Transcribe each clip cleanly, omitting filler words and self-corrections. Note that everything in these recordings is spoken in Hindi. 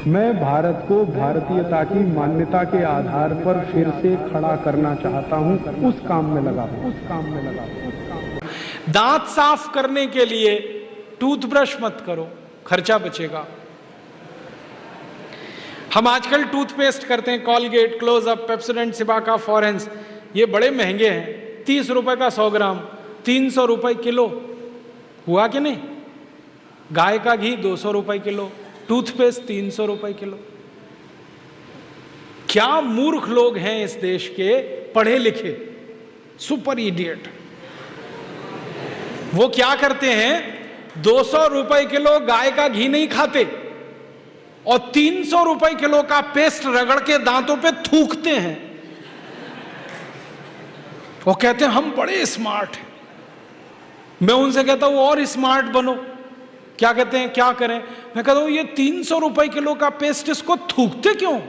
मैं भारत को भारतीयता की मान्यता के आधार पर फिर से खड़ा करना चाहता हूं, उस काम में लगा हूं। दांत साफ करने के लिए टूथब्रश मत करो, खर्चा बचेगा। हम आजकल टूथपेस्ट करते हैं, कॉलगेट, क्लोजअप, पेप्सोडेंट, सिबाका, फॉरेंस, ये बड़े महंगे हैं। 30 रुपए का 100 ग्राम, 300 रुपए किलो, हुआ कि नहीं? गाय का घी 200 रुपए किलो, टूथपेस्ट 300 रुपए किलो। क्या मूर्ख लोग हैं इस देश के, पढ़े लिखे सुपर इडियट। वो क्या करते हैं, 200 रुपए किलो गाय का घी नहीं खाते और 300 रुपए किलो का पेस्ट रगड़ के दांतों पे थूकते हैं। वो कहते हैं हम बड़े स्मार्ट हैं। मैं उनसे कहता हूं और स्मार्ट बनो। क्या कहते हैं, क्या करें? मैं कहता हूं ये 300 रुपए किलो का पेस्ट, इसको थूकते क्यों?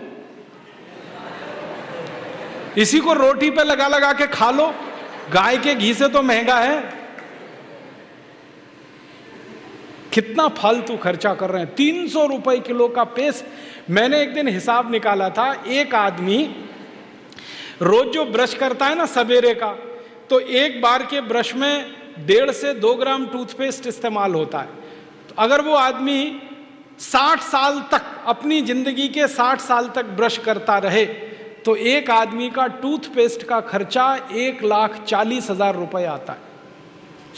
इसी को रोटी पे लगा लगा के खा लो, गाय के घी से तो महंगा है। कितना फालतू खर्चा कर रहे हैं। 300 रुपए किलो का पेस्ट। मैंने एक दिन हिसाब निकाला था, एक आदमी रोज जो ब्रश करता है ना सवेरे का, तो एक बार के ब्रश में 1.5 से 2 ग्राम टूथपेस्ट इस्तेमाल होता है। तो अगर वो आदमी 60 साल तक, अपनी जिंदगी के 60 साल तक ब्रश करता रहे, तो एक आदमी का टूथपेस्ट का खर्चा 1,40,000 रुपए आता है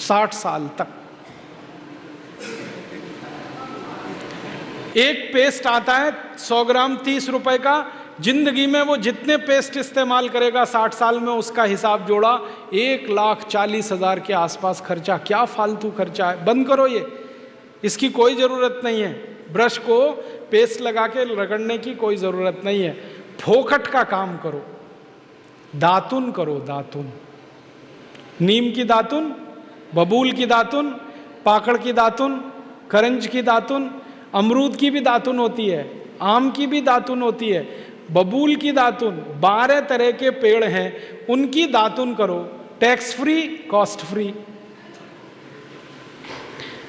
60 साल तक। एक पेस्ट आता है 100 ग्राम 30 रुपए का। जिंदगी में वो जितने पेस्ट इस्तेमाल करेगा 60 साल में, उसका हिसाब जोड़ा 1,40,000 के आसपास खर्चा। क्या फालतू खर्चा है, बंद करो ये, इसकी कोई ज़रूरत नहीं है। ब्रश को पेस्ट लगा के रगड़ने की कोई ज़रूरत नहीं है। फोकट का काम करो, दातुन करो, दातुन, नीम की दातुन, बबूल की दातुन, पाकड़ की दातुन, करंज की दातुन, अमरूद की भी दातुन होती है, आम की भी दातुन होती है, बबूल की दातुन, 12 तरह के पेड़ हैं, उनकी दातुन करो। Tax free, cost free,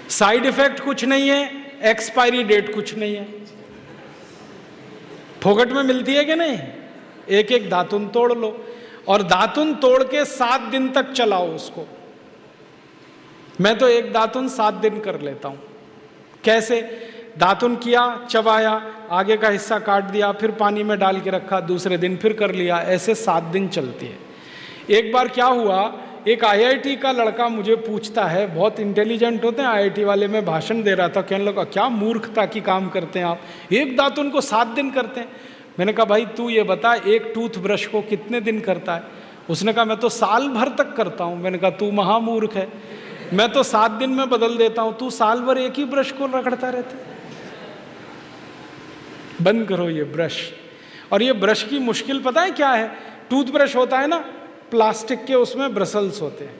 side effect कुछ नहीं है, एक्सपायरी डेट कुछ नहीं है। फोकट में मिलती है कि नहीं? एक एक दातुन तोड़ लो और दातुन तोड़ के 7 दिन तक चलाओ उसको। मैं तो एक दातुन 7 दिन कर लेता हूं। कैसे? दातुन किया, चबाया, आगे का हिस्सा काट दिया, फिर पानी में डाल के रखा, दूसरे दिन फिर कर लिया, ऐसे 7 दिन चलती है। एक बार क्या हुआ, एक IIT का लड़का मुझे पूछता है, बहुत इंटेलिजेंट होते हैं IIT वाले, मैं भाषण दे रहा था, कहने लगा क्या मूर्खता की काम करते हैं आप, एक दातुन को 7 दिन करते हैं। मैंने कहा भाई तू ये बता, एक टूथब्रश को कितने दिन करता है? उसने कहा मैं तो साल भर तक करता हूँ। मैंने कहा तू महामूर्ख है, मैं तो 7 दिन में बदल देता हूँ, तू साल भर एक ही ब्रश को रगड़ता रहता है। बंद करो ये ब्रश। और ये ब्रश की मुश्किल पता है क्या है? टूथब्रश होता है ना प्लास्टिक के, उसमें ब्रसल्स होते हैं,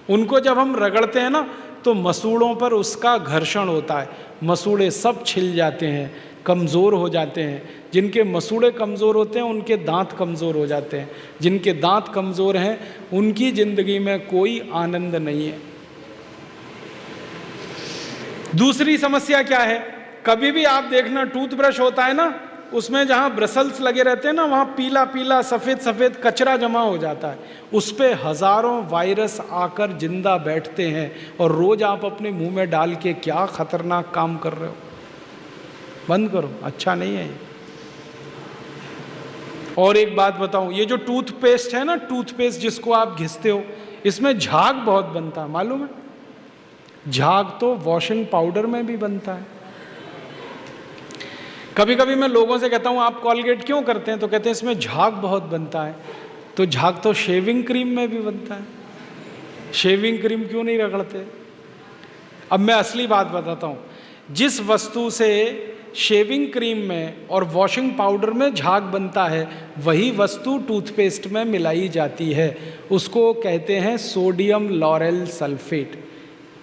उनको जब हम रगड़ते हैं ना तो मसूड़ों पर उसका घर्षण होता है, मसूड़े सब छिल जाते हैं, कमज़ोर हो जाते हैं। जिनके मसूड़े कमज़ोर होते हैं उनके दांत कमज़ोर हो जाते हैं, जिनके दांत कमज़ोर हैं उनकी ज़िंदगी में कोई आनंद नहीं है। दूसरी समस्या क्या है, कभी भी आप देखना टूथब्रश होता है ना, उसमें जहाँ ब्रसल्स लगे रहते हैं ना, वहाँ पीला पीला सफ़ेद सफ़ेद कचरा जमा हो जाता है, उस पर हज़ारों वायरस आकर जिंदा बैठते हैं और रोज़ आप अपने मुंह में डाल के क्या खतरनाक काम कर रहे हो। बंद करो, अच्छा नहीं है ये। और एक बात बताऊं, ये जो टूथपेस्ट है ना, टूथपेस्ट जिसको आप घिसते हो, इसमें झाग बहुत बनता है, मालूम है? झाग तो वॉशिंग पाउडर में भी बनता है। कभी कभी मैं लोगों से कहता हूँ आप कॉलगेट क्यों करते हैं, तो कहते हैं इसमें झाग बहुत बनता है। तो झाग तो शेविंग क्रीम में भी बनता है, शेविंग क्रीम क्यों नहीं रगड़ते? अब मैं असली बात बताता हूँ, जिस वस्तु से शेविंग क्रीम में और वॉशिंग पाउडर में झाग बनता है, वही वस्तु टूथपेस्ट में मिलाई जाती है, उसको कहते हैं सोडियम लॉरेल सल्फेट।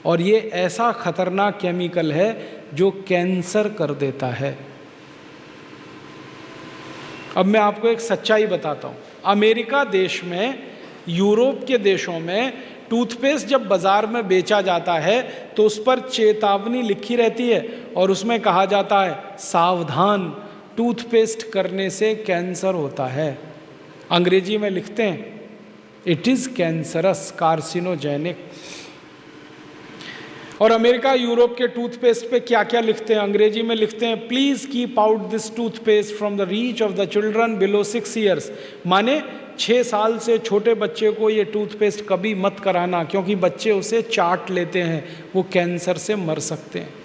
और ये ऐसा खतरनाक केमिकल है जो कैंसर कर देता है। अब मैं आपको एक सच्चाई बताता हूँ। अमेरिका देश में, यूरोप के देशों में टूथपेस्ट जब बाज़ार में बेचा जाता है तो उस पर चेतावनी लिखी रहती है और उसमें कहा जाता है सावधान, टूथपेस्ट करने से कैंसर होता है। अंग्रेजी में लिखते हैं इट इज कैंसरस, कार्सिनोजेनिक। और अमेरिका यूरोप के टूथपेस्ट पे क्या क्या लिखते हैं? अंग्रेजी में लिखते हैं please keep out this toothpaste from the reach of the children below 6 years. माने 6 साल से छोटे बच्चे को ये टूथपेस्ट कभी मत कराना, क्योंकि बच्चे उसे चाट लेते हैं, वो कैंसर से मर सकते हैं।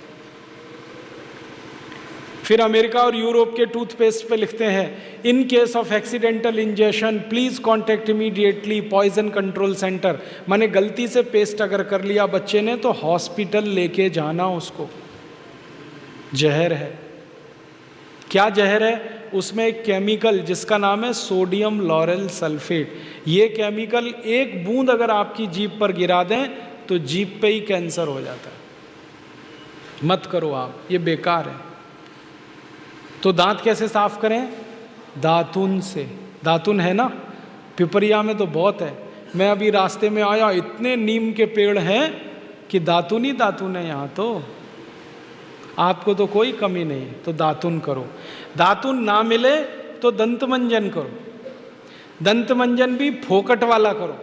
फिर अमेरिका और यूरोप के टूथपेस्ट पे लिखते हैं in case of accidental injection please contact immediately poison control centre. माने गलती से पेस्ट अगर कर लिया बच्चे ने तो हॉस्पिटल लेके जाना उसको। जहर है। क्या जहर है? उसमें एक केमिकल जिसका नाम है सोडियम लॉरेल सल्फेट। ये केमिकल एक बूंद अगर आपकी जीभ पर गिरा दें तो जीभ पे ही कैंसर हो जाता है। मत करो आप, ये बेकार है। तो दांत कैसे साफ करें? दातुन से। दातुन है ना, पिपरिया में तो बहुत है। मैं अभी रास्ते में आया, इतने नीम के पेड़ हैं कि दातुन ही दातुन है यहाँ तो। आपको तो कोई कमी नहीं, तो दातुन करो। दातुन ना मिले तो दंतमंजन करो। दंतमंजन भी फोकट वाला करो,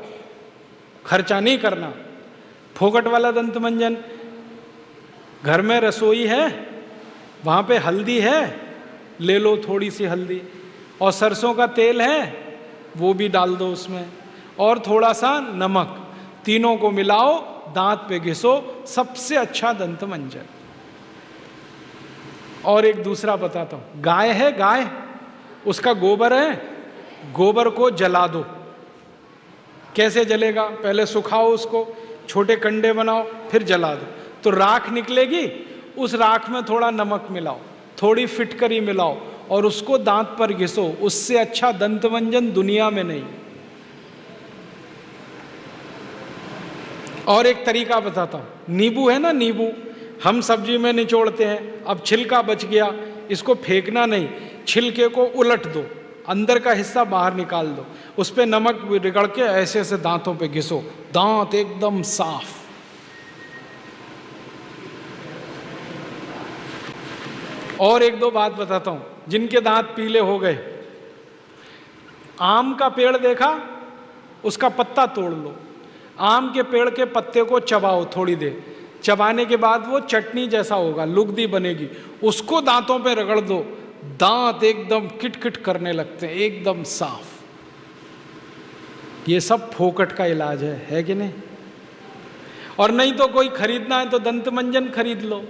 खर्चा नहीं करना। फोकट वाला दंतमंजन, घर में रसोई है, वहाँ पे हल्दी है, ले लो थोड़ी सी हल्दी, और सरसों का तेल है वो भी डाल दो उसमें, और थोड़ा सा नमक, तीनों को मिलाओ, दांत पे घिसो, सबसे अच्छा दंतमंजन। और एक दूसरा बताता हूं, गाय है, गाय, उसका गोबर है, गोबर को जला दो। कैसे जलेगा? पहले सुखाओ उसको, छोटे कंडे बनाओ, फिर जला दो, तो राख निकलेगी। उस राख में थोड़ा नमक मिलाओ, थोड़ी फिटकरी मिलाओ और उसको दांत पर घिसो। उससे अच्छा दंतमंजन दुनिया में नहीं। और एक तरीका बताता हूं, नींबू है ना, नींबू हम सब्जी में निचोड़ते हैं, अब छिलका बच गया, इसको फेंकना नहीं, छिलके को उलट दो, अंदर का हिस्सा बाहर निकाल दो, उस पर नमक रगड़ के ऐसे ऐसे दांतों पे घिसो, दांत एकदम साफ। और एक दो बात बताता हूं, जिनके दांत पीले हो गए, आम का पेड़ देखा, उसका पत्ता तोड़ लो, आम के पेड़ के पत्ते को चबाओ थोड़ी देर, चबाने के बाद वो चटनी जैसा होगा, लुगदी बनेगी, उसको दांतों पे रगड़ दो, दांत एकदम किटकिट करने लगते हैं, एकदम साफ। ये सब फोकट का इलाज है कि नहीं? और नहीं तो कोई खरीदना है तो दंतमंजन खरीद लो,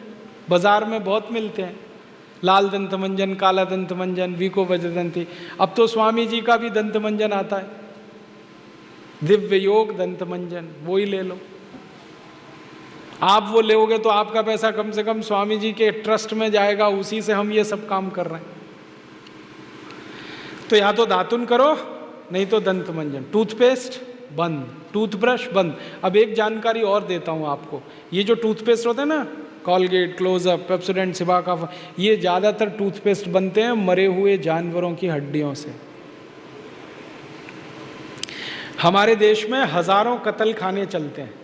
बाजार में बहुत मिलते हैं, लाल दंतमंजन, काला दंतमंजन, वीको वज्रदंती। अब तो स्वामी जी का भी दंतमंजन आता है, दिव्य योग दंतमंजन, वो ही ले लो। आप वो लोगे तो आपका पैसा कम से कम स्वामी जी के ट्रस्ट में जाएगा, उसी से हम ये सब काम कर रहे हैं। तो या तो दातुन करो, नहीं तो दंतमंजन। टूथपेस्ट बंद, टूथब्रश बंद। अब एक जानकारी और देता हूं आपको, ये जो टूथपेस्ट होते हैं ना, कॉलगेट, क्लोजअप, पेप्सोडेंट, सिबाका, ये ज़्यादातर टूथपेस्ट बनते हैं मरे हुए जानवरों की हड्डियों से। हमारे देश में हजारों कत्ल खाने चलते हैं,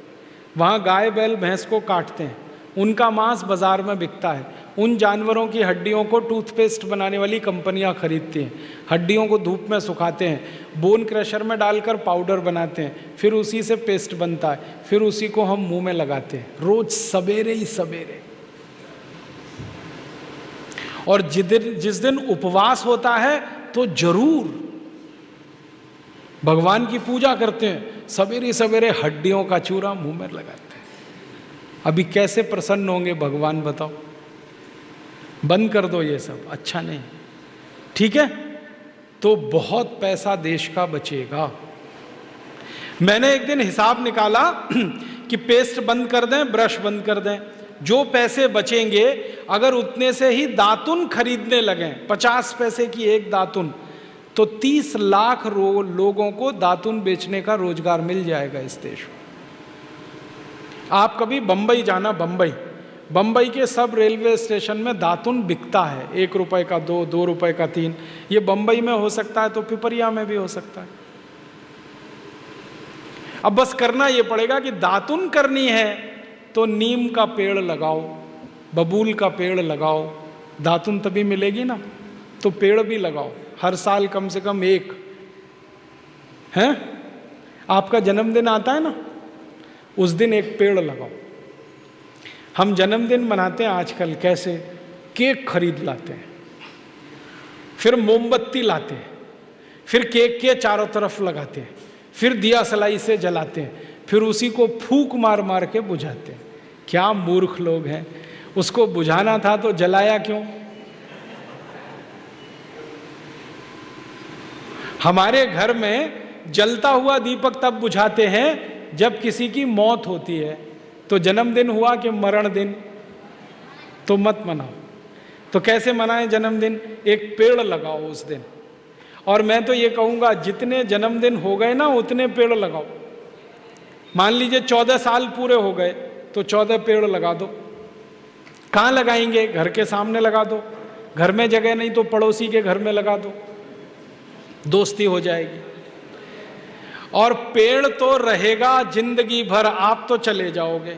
वहाँ गाय बैल भैंस को काटते हैं, उनका मांस बाजार में बिकता है। उन जानवरों की हड्डियों को टूथपेस्ट बनाने वाली कंपनियां खरीदती हैं, हड्डियों को धूप में सुखाते हैं, बोन क्रशर में डालकर पाउडर बनाते हैं, फिर उसी से पेस्ट बनता है, फिर उसी को हम मुंह में लगाते हैं रोज सवेरे ही सवेरे। और जिस दिन उपवास होता है तो जरूर भगवान की पूजा करते हैं, सवेरे सवेरे हड्डियों का चूरा मुंह में लगाते हैं। अभी कैसे प्रसन्न होंगे भगवान बताओ? बंद कर दो ये सब, अच्छा नहीं, ठीक है? तो बहुत पैसा देश का बचेगा। मैंने एक दिन हिसाब निकाला कि पेस्ट बंद कर दें, ब्रश बंद कर दें, जो पैसे बचेंगे अगर उतने से ही दातुन खरीदने लगें, 50 पैसे की एक दातुन, तो 30 लाख लोगों को दातुन बेचने का रोजगार मिल जाएगा इस देश में। आप कभी बंबई जाना, बंबई के सब रेलवे स्टेशन में दातुन बिकता है, 1 रुपए का 2, 2 रुपए का 3। ये बंबई में हो सकता है तो पिपरिया में भी हो सकता है। अब बस करना ये पड़ेगा कि दातुन करनी है तो नीम का पेड़ लगाओ, बबूल का पेड़ लगाओ, दातुन तभी मिलेगी ना। तो पेड़ भी लगाओ, हर साल कम से कम एक। हैं? आपका जन्मदिन आता है ना, उस दिन एक पेड़ लगाओ। हम जन्मदिन मनाते हैं आजकल कैसे, केक खरीद लाते हैं, फिर मोमबत्ती लाते हैं, फिर केक के चारों तरफ लगाते हैं, फिर दिया सलाई से जलाते हैं, फिर उसी को फूंक मार मार के बुझाते हैं। क्या मूर्ख लोग हैं। उसको बुझाना था तो जलाया क्यों? हमारे घर में जलता हुआ दीपक तब बुझाते हैं जब किसी की मौत होती है। तो जन्मदिन हुआ कि मरण दिन, तो मत मनाओ। तो कैसे मनाएं जन्मदिन? एक पेड़ लगाओ उस दिन। और मैं तो ये कहूँगा जितने जन्मदिन हो गए ना उतने पेड़ लगाओ। मान लीजिए 14 साल पूरे हो गए तो 14 पेड़ लगा दो। कहाँ लगाएंगे? घर के सामने लगा दो, घर में जगह नहीं तो पड़ोसी के घर में लगा दो, दोस्ती हो जाएगी। और पेड़ तो रहेगा जिंदगी भर, आप तो चले जाओगे।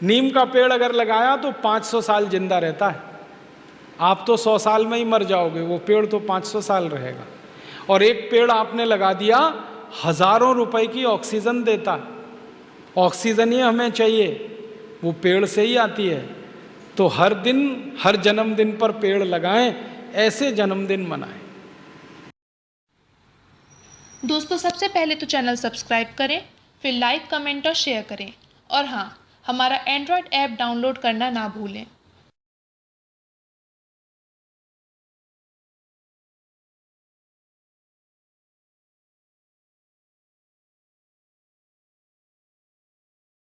नीम का पेड़ अगर लगाया तो 500 साल जिंदा रहता है, आप तो 100 साल में ही मर जाओगे, वो पेड़ तो 500 साल रहेगा। और एक पेड़ आपने लगा दिया, हजारों रुपए की ऑक्सीजन देता है। ऑक्सीजन ही हमें चाहिए, वो पेड़ से ही आती है। तो हर दिन, हर जन्मदिन पर पेड़ लगाएं, ऐसे जन्मदिन मनाएं। दोस्तों, सबसे पहले तो चैनल सब्सक्राइब करें, फिर लाइक, कमेंट और शेयर करें। और हाँ, हमारा एंड्रॉयड ऐप डाउनलोड करना ना भूलें।